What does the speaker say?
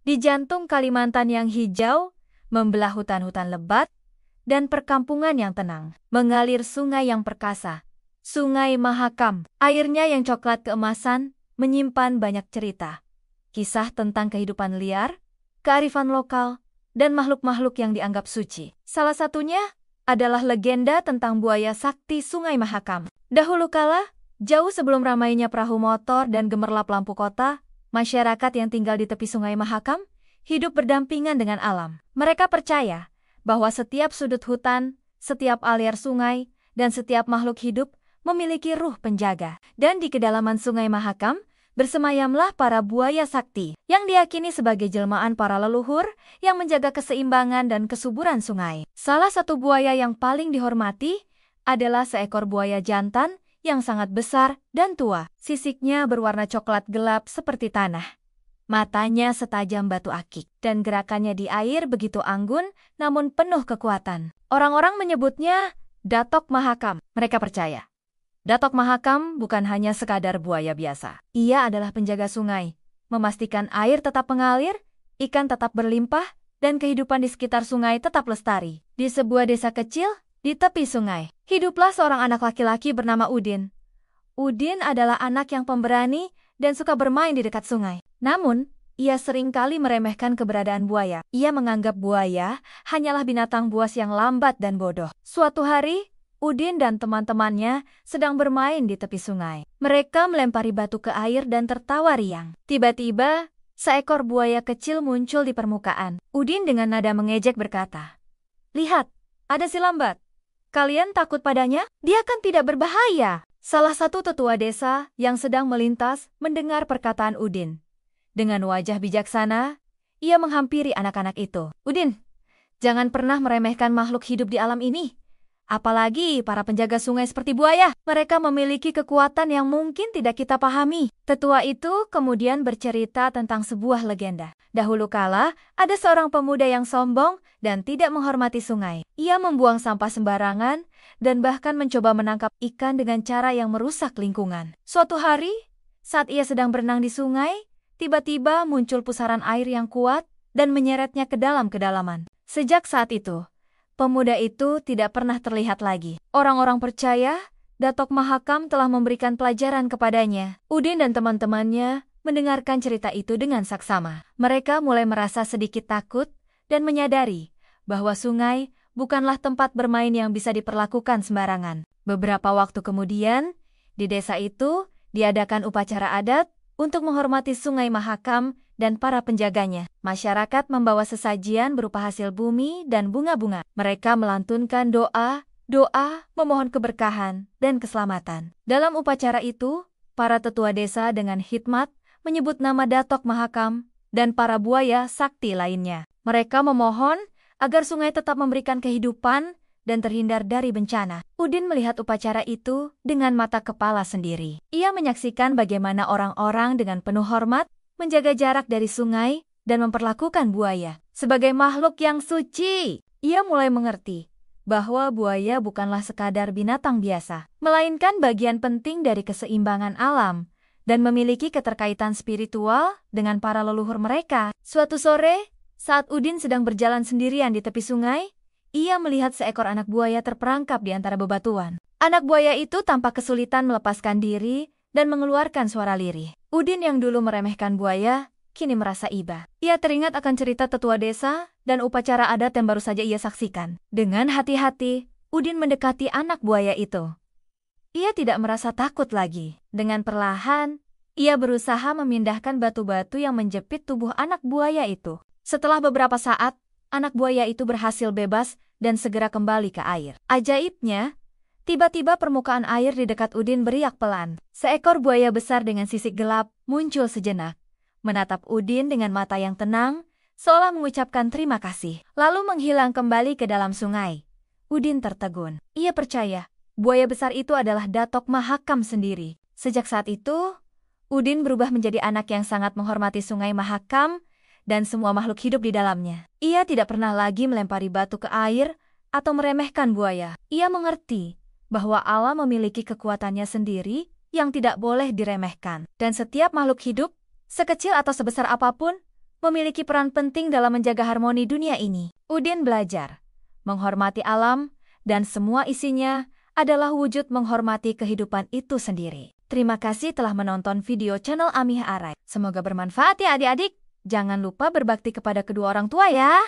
Di jantung Kalimantan yang hijau, membelah hutan-hutan lebat, dan perkampungan yang tenang, mengalir sungai yang perkasa. Sungai Mahakam, airnya yang coklat keemasan, menyimpan banyak cerita. Kisah tentang kehidupan liar, kearifan lokal, dan makhluk-makhluk yang dianggap suci. Salah satunya adalah legenda tentang buaya sakti Sungai Mahakam. Dahulu kala, jauh sebelum ramainya perahu motor dan gemerlap lampu kota, masyarakat yang tinggal di tepi Sungai Mahakam hidup berdampingan dengan alam. Mereka percaya bahwa setiap sudut hutan, setiap aliran sungai, dan setiap makhluk hidup memiliki ruh penjaga. Dan di kedalaman Sungai Mahakam, bersemayamlah para buaya sakti, yang diyakini sebagai jelmaan para leluhur yang menjaga keseimbangan dan kesuburan sungai. Salah satu buaya yang paling dihormati adalah seekor buaya jantan yang sangat besar dan tua. Sisiknya berwarna coklat gelap seperti tanah. Matanya setajam batu akik, dan gerakannya di air begitu anggun namun penuh kekuatan. Orang-orang menyebutnya Datok Mahakam. Mereka percaya Datok Mahakam bukan hanya sekadar buaya biasa. Ia adalah penjaga sungai, memastikan air tetap mengalir, ikan tetap berlimpah, dan kehidupan di sekitar sungai tetap lestari. Di sebuah desa kecil di tepi sungai, hiduplah seorang anak laki-laki bernama Udin. Udin adalah anak yang pemberani dan suka bermain di dekat sungai. Namun, ia seringkali meremehkan keberadaan buaya. Ia menganggap buaya hanyalah binatang buas yang lambat dan bodoh. Suatu hari, Udin dan teman-temannya sedang bermain di tepi sungai. Mereka melempari batu ke air dan tertawa riang. Tiba-tiba, seekor buaya kecil muncul di permukaan. Udin dengan nada mengejek berkata, "Lihat, ada si lambat. Kalian takut padanya? Dia kan tidak berbahaya." Salah satu tetua desa yang sedang melintas mendengar perkataan Udin. Dengan wajah bijaksana, ia menghampiri anak-anak itu. "Udin, jangan pernah meremehkan makhluk hidup di alam ini. Apalagi para penjaga sungai seperti buaya. Mereka memiliki kekuatan yang mungkin tidak kita pahami." Tetua itu kemudian bercerita tentang sebuah legenda. Dahulu kala, ada seorang pemuda yang sombong dan tidak menghormati sungai. Ia membuang sampah sembarangan dan bahkan mencoba menangkap ikan dengan cara yang merusak lingkungan. Suatu hari, saat ia sedang berenang di sungai, tiba-tiba muncul pusaran air yang kuat dan menyeretnya ke dalam kedalaman. Sejak saat itu, pemuda itu tidak pernah terlihat lagi. Orang-orang percaya Datok Mahakam telah memberikan pelajaran kepadanya. Udin dan teman-temannya mendengarkan cerita itu dengan saksama. Mereka mulai merasa sedikit takut dan menyadari bahwa sungai bukanlah tempat bermain yang bisa diperlakukan sembarangan. Beberapa waktu kemudian, di desa itu diadakan upacara adat untuk menghormati Sungai Mahakam dan para penjaganya. Masyarakat membawa sesajian berupa hasil bumi dan bunga-bunga. Mereka melantunkan doa memohon keberkahan dan keselamatan. Dalam upacara itu, para tetua desa dengan hikmat menyebut nama Datok Mahakam dan para buaya sakti lainnya. Mereka memohon agar sungai tetap memberikan kehidupan dan terhindar dari bencana. Udin melihat upacara itu dengan mata kepala sendiri. Ia menyaksikan bagaimana orang-orang dengan penuh hormat menjaga jarak dari sungai dan memperlakukan buaya sebagai makhluk yang suci. Ia mulai mengerti bahwa buaya bukanlah sekadar binatang biasa, melainkan bagian penting dari keseimbangan alam dan memiliki keterkaitan spiritual dengan para leluhur mereka. Suatu sore, saat Udin sedang berjalan sendirian di tepi sungai, ia melihat seekor anak buaya terperangkap di antara bebatuan. Anak buaya itu tampak kesulitan melepaskan diri dan mengeluarkan suara lirih. Udin yang dulu meremehkan buaya, kini merasa iba. Ia teringat akan cerita tetua desa dan upacara adat yang baru saja ia saksikan. Dengan hati-hati, Udin mendekati anak buaya itu. Ia tidak merasa takut lagi. Dengan perlahan, ia berusaha memindahkan batu-batu yang menjepit tubuh anak buaya itu. Setelah beberapa saat, anak buaya itu berhasil bebas dan segera kembali ke air. Ajaibnya, tiba-tiba permukaan air di dekat Udin beriak pelan. Seekor buaya besar dengan sisik gelap muncul sejenak, menatap Udin dengan mata yang tenang, seolah mengucapkan terima kasih, lalu menghilang kembali ke dalam sungai. Udin tertegun. Ia percaya buaya besar itu adalah Datok Mahakam sendiri. Sejak saat itu, Udin berubah menjadi anak yang sangat menghormati Sungai Mahakam dan semua makhluk hidup di dalamnya. Ia tidak pernah lagi melempari batu ke air atau meremehkan buaya. Ia mengerti bahwa Allah memiliki kekuatannya sendiri yang tidak boleh diremehkan. Dan setiap makhluk hidup, sekecil atau sebesar apapun, memiliki peran penting dalam menjaga harmoni dunia ini. Udin belajar menghormati alam, dan semua isinya adalah wujud menghormati kehidupan itu sendiri. Terima kasih telah menonton video channel Amih Arai. Semoga bermanfaat ya adik-adik. Jangan lupa berbakti kepada kedua orang tua ya.